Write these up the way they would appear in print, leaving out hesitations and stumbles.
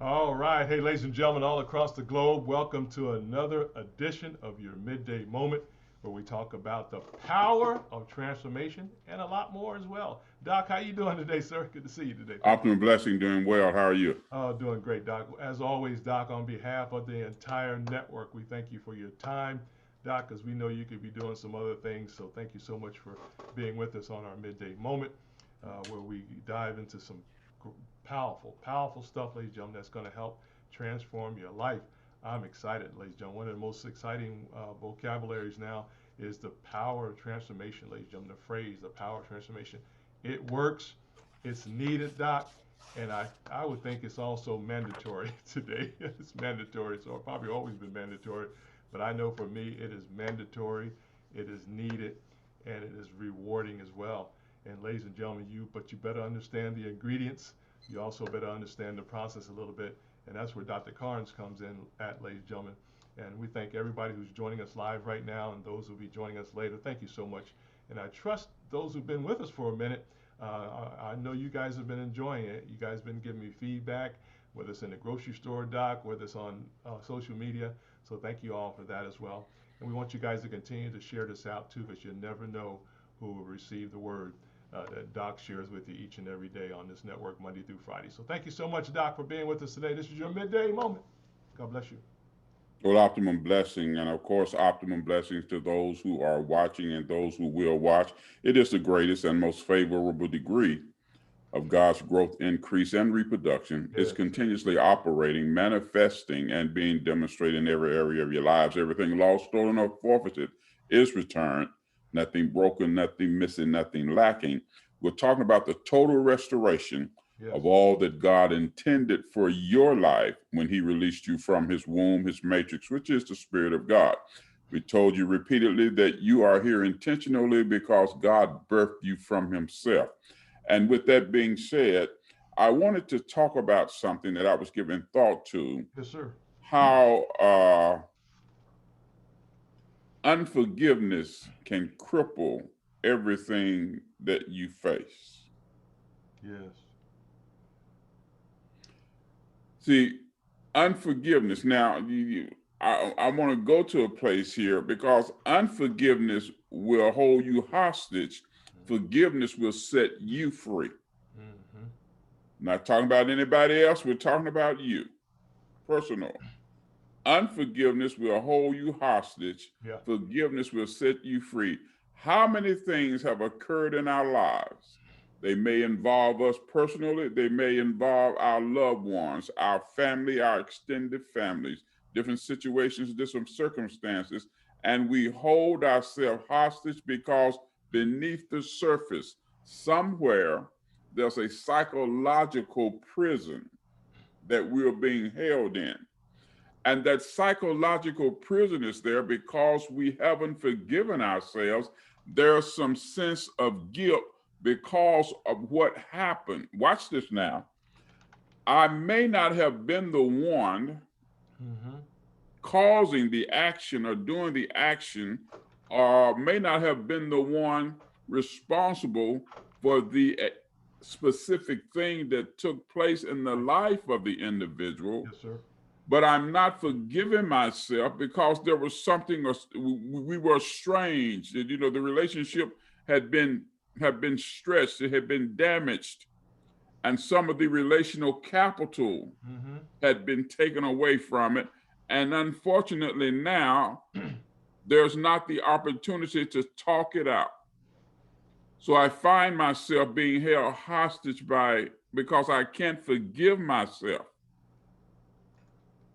All right. Hey, ladies and gentlemen, all across the globe, welcome to another edition of your midday moment where we talk about the power of transformation and a lot more as well. Doc, how you doing today, sir? Good to see you today. Thank you. Optimum Blessing, doing well. How are you? Oh, doing great, Doc. As always, Doc, on behalf of the entire network, we thank you for your time, Doc, because we know you could be doing some other things. So thank you so much for being with us on our midday moment, where we dive into some powerful, powerful stuff, ladies and gentlemen, that's going to help transform your life. I'm excited, ladies and gentlemen. One of the most exciting vocabularies now is the power of transformation, ladies and gentlemen. The phrase, the power of transformation. It works. It's needed, Doc. And I would think it's also mandatory today. It's mandatory. So it's probably always been mandatory. But I know for me, it is mandatory, it is needed, and it is rewarding as well. And ladies and gentlemen, you better understand the ingredients. You also better understand the process a little bit. And that's where Dr. Carnes comes in at, ladies and gentlemen. And we thank everybody who's joining us live right now and those who will be joining us later. Thank you so much. And I trust those who've been with us for a minute. I know you guys have been enjoying it. You guys have been giving me feedback, whether it's in the grocery store, Doc, whether it's on social media. So thank you all for that as well. And we want you guys to continue to share this out too, because you never know who will receive the word that Doc shares with you each and every day on this network, Monday through Friday. So thank you so much, Doc, for being with us today. This is your midday moment. God bless you. Well, Optimum Blessing, and of course, Optimum Blessings to those who are watching and those who will watch. It is the greatest and most favorable degree of God's growth, increase, and reproduction is Yes. continuously operating, manifesting, and being demonstrated in every area of your lives. Everything lost, stolen, or forfeited is returned. Nothing broken, nothing missing, nothing lacking. We're talking about the total restoration Yes. of all that God intended for your life when He released you from His womb, His matrix, which is the Spirit of God. We told you repeatedly that you are here intentionally because God birthed you from Himself. And with that being said, I wanted to talk about something that I was giving thought to, Yes, sir. how unforgiveness can cripple everything that you face. Yes. See, unforgiveness. Now, I want to go to a place here because unforgiveness will hold you hostage. Forgiveness will set you free. Mm-hmm. Not talking about anybody else. We're talking about you, personal. Unforgiveness will hold you hostage. Yeah. Forgiveness will set you free. How many things have occurred in our lives? They may involve us personally, they may involve our loved ones, our family, our extended families, different situations, different circumstances, and we hold ourselves hostage because beneath the surface, somewhere, there's a psychological prison that we're being held in. And that psychological prison is there because we haven't forgiven ourselves. There's some sense of guilt because of what happened. Watch this now. I may not have been the one Mm-hmm. causing the action or doing the action, or may not have been the one responsible for the specific thing that took place in the Right. life of the individual, Yes, sir. but I'm not forgiving myself because there was something, we were estranged. You know, the relationship had been stretched, it had been damaged, and some of the relational capital Mm-hmm. had been taken away from it. And unfortunately, now there's not the opportunity to talk it out. So I find myself being held hostage by because I can't forgive myself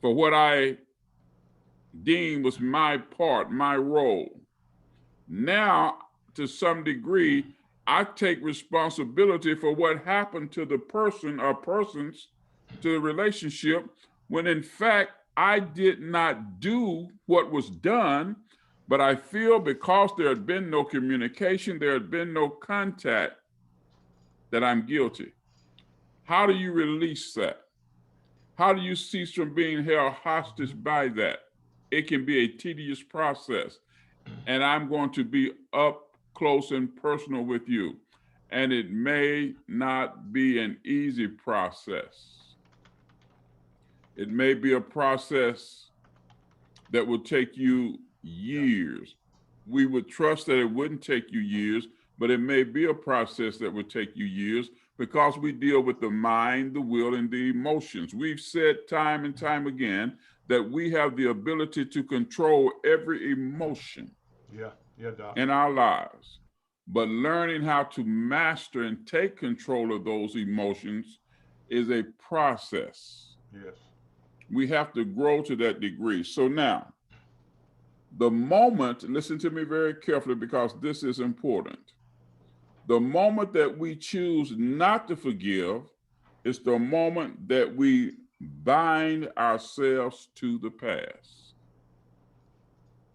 for what I deemed was my part, my role. Now, to some degree, I take responsibility for what happened to the person or persons, to the relationship, when in fact I did not do what was done, but I feel because there had been no communication, there had been no contact, that I'm guilty. How do you release that? How do you cease from being held Mm-hmm. hostage by that? It can be a tedious process. And I'm going to be up close and personal with you. And it may not be an easy process. It may be a process that will take you Yeah. years. We would trust that it wouldn't take you years, but it may be a process that would take you years because we deal with the mind, the will, and the emotions. We've said time and time again that we have the ability to control every emotion Yeah. Yeah, Doc. in our lives. But learning how to master and take control of those emotions is a process. Yes. We have to grow to that degree. So now, the moment, listen to me very carefully because this is important. The moment that we choose not to forgive is the moment that we bind ourselves to the past.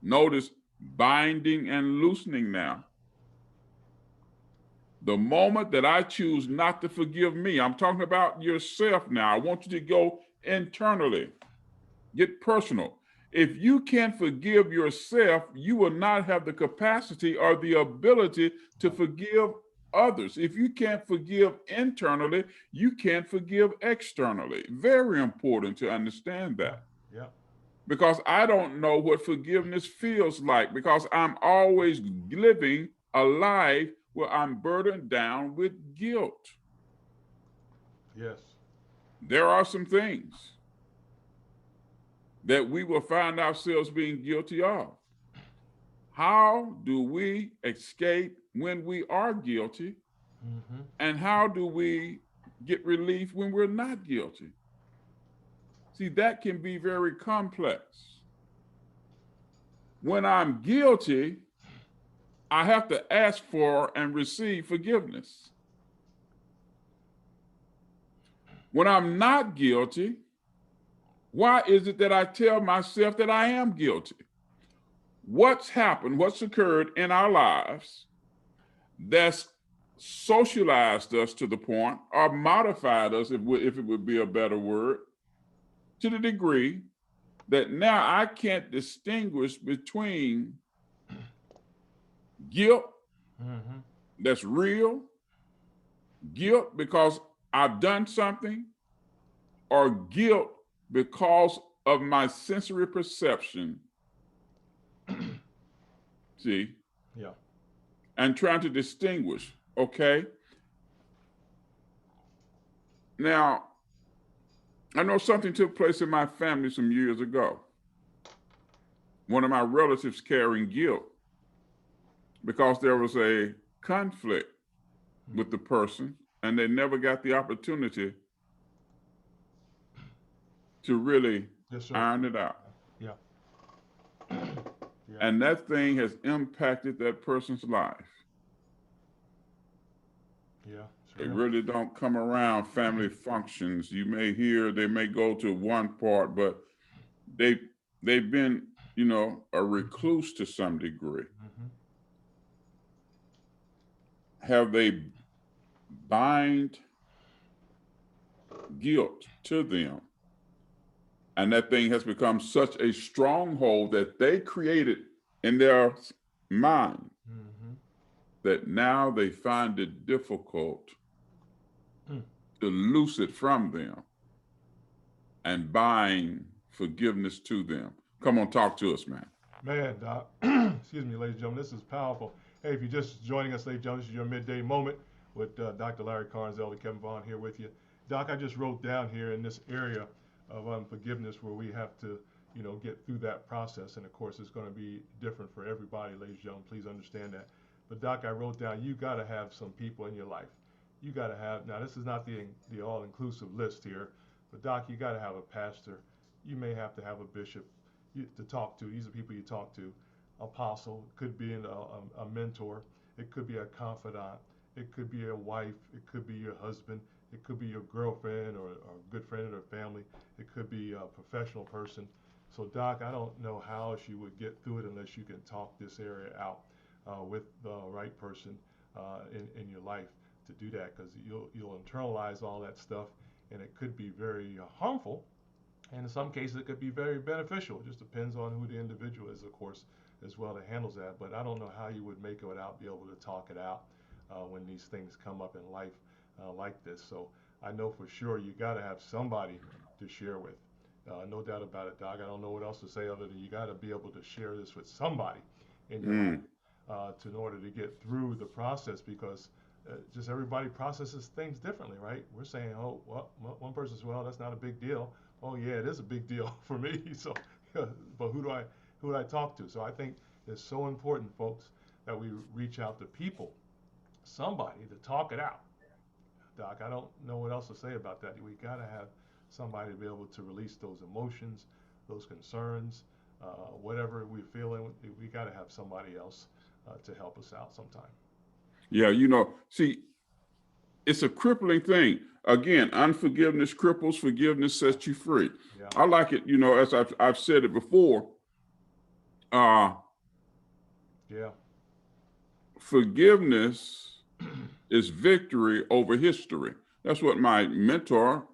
Notice binding and loosening now. The moment that I choose not to forgive me, I'm talking about yourself now. I want you to go internally, get personal. If you can't forgive yourself, you will not have the capacity or the ability to forgive others. If you can't forgive internally, you can't forgive externally. Very important to understand Yeah. that Yeah. because I don't know what forgiveness feels like because I'm always living a life where I'm burdened down with guilt. Yes. There are some things that we will find ourselves being guilty of. How do we escape when we are guilty? Mm-hmm. And how do we get relief when we're not guilty? See, that can be very complex. When I'm guilty, I have to ask for and receive forgiveness. When I'm not guilty, why is it that I tell myself that I am guilty? What's happened, what's occurred in our lives that's socialized us to the point or modified us, if it would be a better word, to the degree that now I can't distinguish between guilt Mm-hmm. that's real, guilt because I've done something, or guilt because of my sensory perception. See, Yeah. and trying to distinguish. Okay. Now, I know something took place in my family some years ago. One of my relatives carrying guilt because there was a conflict with the person and they never got the opportunity to really Yes, sir. iron it out. Yeah. Yeah. And that thing has impacted that person's life. Yeah. They Sure. really don't come around family functions. You may hear they may go to one part, but they they've been, a recluse to some degree. Mm-hmm. Have they bind guilt to them? And that thing has become such a stronghold that they created in their mind Mm-hmm. that now they find it difficult Mm. to loose it from them and bind forgiveness to them. Come on, talk to us, man. Man, Doc. Excuse me, ladies and gentlemen. This is powerful. Hey, if you're just joining us, ladies and gentlemen, this is your midday moment with Dr. Larry Carnes, Elder Kevin Vaughan here with you. Doc, I just wrote down here in this area of unforgiveness where we have to, get through that process. And of course, it's going to be different for everybody, ladies and gentlemen. Please understand that. But Doc, I wrote down you got to have some people in your life. You got to have. Now, this is not the all-inclusive list here, but Doc, you got to have a pastor. You may have to have a bishop to talk to. These are people you talk to. Apostle could be a mentor. It could be a confidant. It could be a wife. It could be your husband. It could be your girlfriend or a good friend in her family. It could be a professional person. So, Doc, I don't know how else you would get through it unless you can talk this area out with the right person in your life to do that, because you'll internalize all that stuff, and it could be very harmful, and in some cases, it could be very beneficial. It just depends on who the individual is, of course, as well, that handles that. But I don't know how you would make it without be able to talk it out when these things come up in life like this. So I know for sure you got to have somebody to share with. No doubt about it, Doc. I don't know what else to say other than you got to be able to share this with somebody in your life in order to get through the process, because just everybody processes things differently, right? We're saying, oh, well, one person says, well, that's not a big deal. Oh, yeah, it is a big deal for me. So, but who do I talk to? So I think it's so important, folks, that we reach out to people, somebody to talk it out. Doc, I don't know what else to say about that. We got to have somebody to be able to release those emotions, those concerns, whatever we're feeling. We got to have somebody else to help us out sometime. Yeah, see, it's a crippling thing. Again, unforgiveness cripples, forgiveness sets you free. Yeah. I like it, as I've said it before. Yeah. Forgiveness is victory over history. That's what my mentor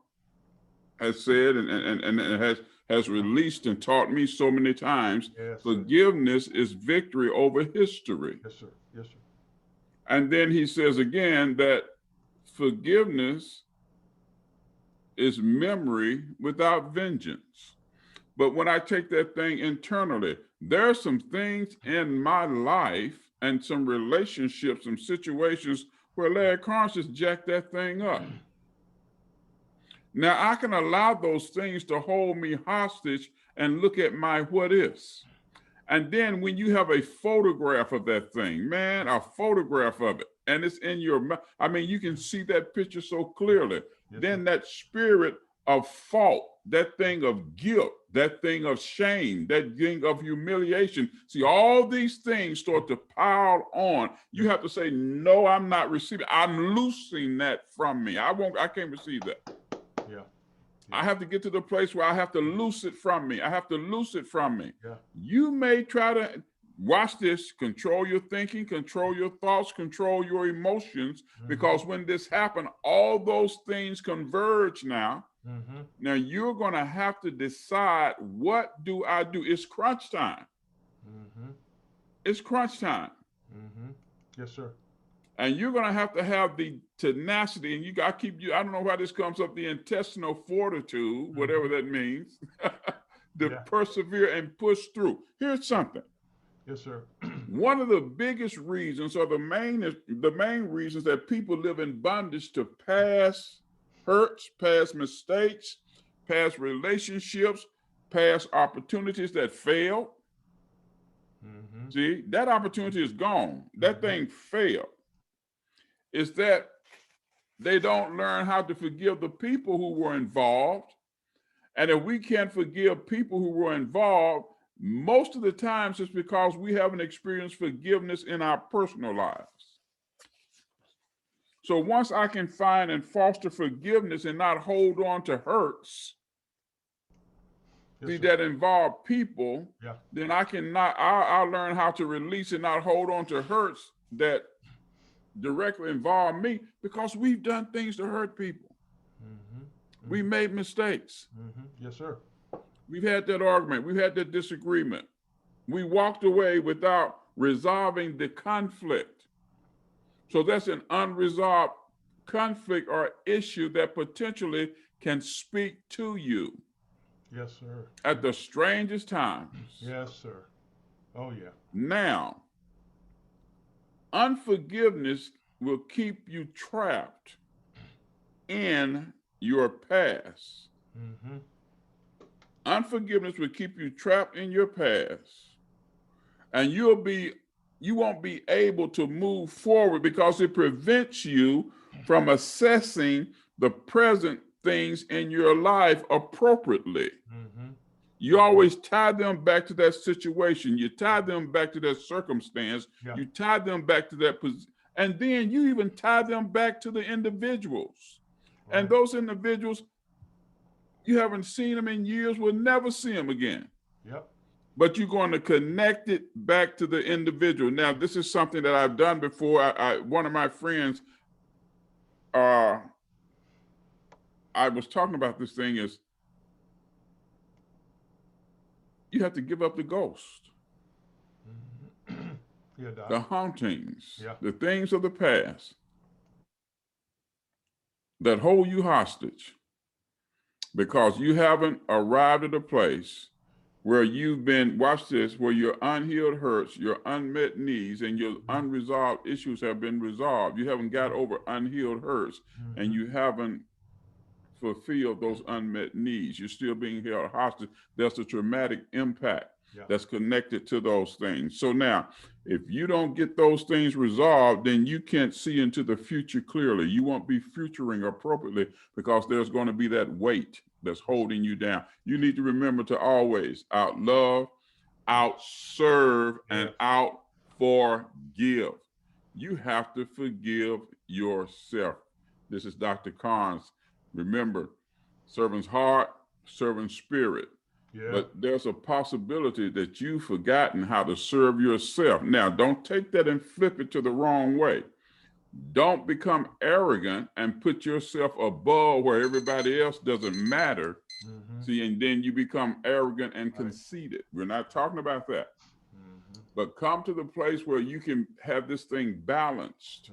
has said and has released and taught me so many times. Yes, Forgiveness is victory over history. Yes, sir. Yes, sir. And then he says again that forgiveness is memory without vengeance. But when I take that thing internally, there are some things in my life and some relationships, some situations where Larry Carnes just jacked that thing up. Now I can allow those things to hold me hostage and look at my what is. And then when you have a photograph of that thing, man, a photograph of it, and it's in your mouth, I mean, you can see that picture so clearly. Yes, then sir. that spirit of fault, that thing of guilt, that thing of shame, that thing of humiliation. See, all these things start to pile on. You have to say, no, I'm not receiving. I'm loosing that from me. I can't receive that. Yeah. I have to get to the place where I have to loose it from me. I have to loose it from me. Yeah. You may try to, watch this, control your thinking, control your thoughts, control your emotions, because when this happens, all those things converge now. Now you're going to have to decide, what do I do? It's crunch time. It's crunch time. Yes, sir. And you're going to have the tenacity, and I don't know why this comes up, the intestinal fortitude, whatever that means, to persevere and push through. Here's something. Yes, sir. One of the biggest reasons, or the main reasons that people live in bondage to past hurts, past mistakes, past relationships, past opportunities that failed. See, that opportunity is gone. That thing failed. Is that they don't learn how to forgive the people who were involved. And if we can't forgive people who were involved, most of the times it's because we haven't experienced forgiveness in our personal lives. So once I can find and foster forgiveness and not hold on to hurts that involve people, then I'll learn how to release and not hold on to hurts that directly involve me, because we've done things to hurt people. We made mistakes. Yes, sir. We've had that argument. We've had that disagreement. We walked away without resolving the conflict. So that's an unresolved conflict or issue that potentially can speak to you. Yes, sir. At the strangest times. Yes, sir. Oh, yeah. Now, unforgiveness will keep you trapped in your past. Unforgiveness will keep you trapped in your past, and you won't be able to move forward because it prevents you from assessing the present things in your life appropriately. You always tie them back to that situation. You tie them back to that circumstance. You tie them back to that position. And then you even tie them back to the individuals. And those individuals, you haven't seen them in years, will never see them again. But you're going to connect it back to the individual. Now, this is something that I've done before. One of my friends, I was talking about this thing is, you have to give up the ghost, the hauntings, the things of the past that hold you hostage. because you haven't arrived at a place where you've been, watch this, where your unhealed hurts, your unmet needs, and your unresolved issues have been resolved. You haven't got over unhealed hurts, and you haven't fulfilled those unmet needs. You're still being held hostage. There's a traumatic impact that's connected to those things. So now, if you don't get those things resolved, then you can't see into the future clearly. You won't be futuring appropriately because there's going to be that weight that's holding you down. You need to remember to always out love, out serve, and out forgive. You have to forgive yourself. This is Dr. Carnes. Remember, servant's heart, servant's spirit. But there's a possibility that you've forgotten how to serve yourself. Now, don't take that and flip it to the wrong way. Don't become arrogant and put yourself above where everybody else doesn't matter. See, and then you become arrogant and conceited. We're not talking about that. But come to the place where you can have this thing balanced.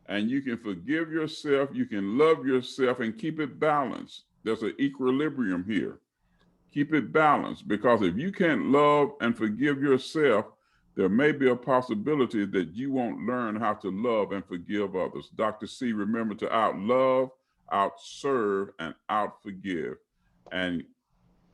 And you can forgive yourself, you can love yourself, and keep it balanced. There's an equilibrium here. Keep it balanced, because if you can't love and forgive yourself, there may be a possibility that you won't learn how to love and forgive others. Dr. C, remember to out love, out serve, and out forgive, and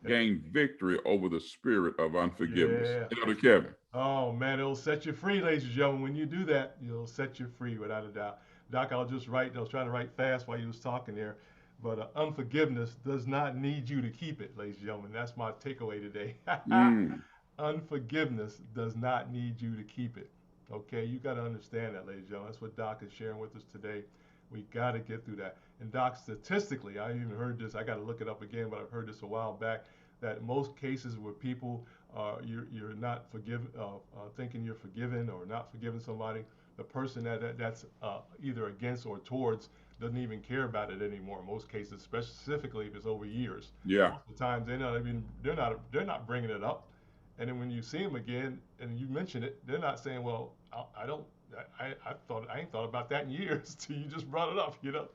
gain victory over the spirit of unforgiveness. Elder Kevin. Oh man, it'll set you free, ladies and gentlemen. When you do that, it'll set you free without a doubt. Doc, I was trying to write fast while you was talking there, but unforgiveness does not need you to keep it, ladies and gentlemen. That's my takeaway today. Unforgiveness does not need you to keep it. Okay, you got to understand that, ladies and gentlemen. That's what Doc is sharing with us today. We got to get through that. And Doc, statistically, I even heard this. I got to look it up again, but I've heard this a while back. That most cases where people you're not thinking you're forgiven or not forgiving somebody, the person that's either against or towards doesn't even care about it anymore. In most cases, specifically if it's over years. Yeah. Most of the times they're not bringing it up. And then when you see them again and you mention it, they're not saying, well, I don't. I ain't thought about that in years till you just brought it up, you know.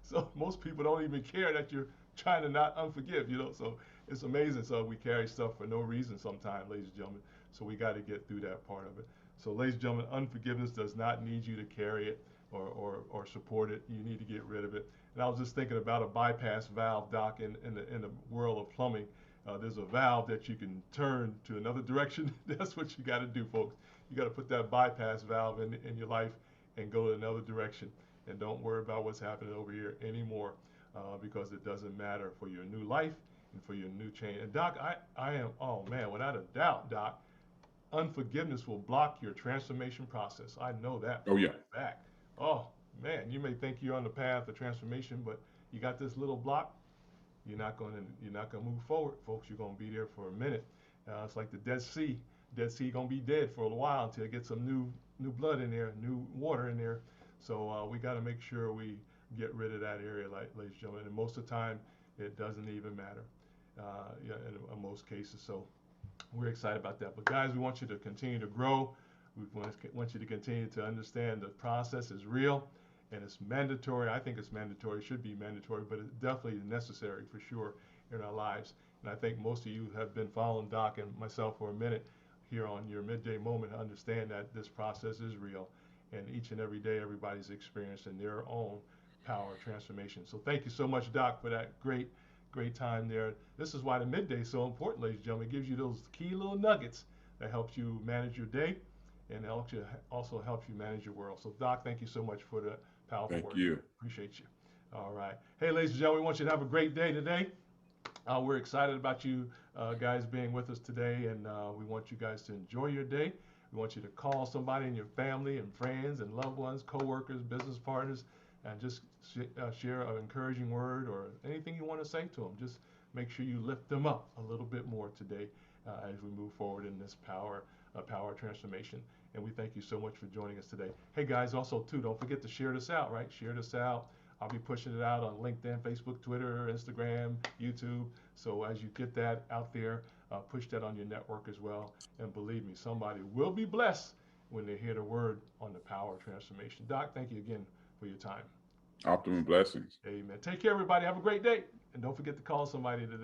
So most people don't even care that you're trying to not unforgive, you know. So it's amazing. So we carry stuff for no reason sometimes, ladies and gentlemen. So we got to get through that part of it. So, ladies and gentlemen, unforgiveness does not need you to carry it or support it. You need to get rid of it. And I was just thinking about a bypass valve, Doc, in the world of plumbing. There's a valve that you can turn to another direction. That's what you got to do, folks. You got to put that bypass valve in your life and go in another direction. And don't worry about what's happening over here anymore because it doesn't matter for your new life and for your new change. And Doc, I am, oh man, without a doubt, Doc, unforgiveness will block your transformation process. I know that for a fact. Oh man, you may think you're on the path of transformation, but you got this little block. You're not gonna move forward, folks. You're gonna be there for a minute. It's like the Dead Sea. Dead Sea gonna be dead for a while until it gets some new blood in there, new water in there. So we got to make sure we get rid of that area, like, ladies and gentlemen. And most of the time, it doesn't even matter. In most cases. So we're excited about that. But guys, we want you to continue to grow. We want you to continue to understand the process is real and it's mandatory. I think it's mandatory. It should be mandatory, but it's definitely necessary for sure in our lives. And I think most of you have been following Doc and myself for a minute here on your midday moment to understand that this process is real. And each and every day, everybody's experiencing their own power transformation. So thank you so much, Doc, for that great time there. This is why the midday is so important, ladies and gentlemen. It gives you those key little nuggets that helps you manage your day and also helps you manage your world. So Doc, thank you so much for the powerful work. Thank you. Appreciate you. All right. Hey, ladies and gentlemen, we want you to have a great day today. We're excited about you guys being with us today, and we want you guys to enjoy your day. We want you to call somebody in your family and friends and loved ones, co-workers, business partners, and just share an encouraging word or anything you want to say to them. Just make sure you lift them up a little bit more today as we move forward in this power transformation. And we thank you so much for joining us today. Hey guys, also too, don't forget to share this out, right? Share this out. I'll be pushing it out on LinkedIn, Facebook, Twitter, Instagram, YouTube. So as you get that out there, push that on your network as well. And believe me, somebody will be blessed when they hear the word on the power of transformation. Doc, thank you again for your time. Optimum blessings. Amen. Take care, everybody. Have a great day. And don't forget to call somebody today.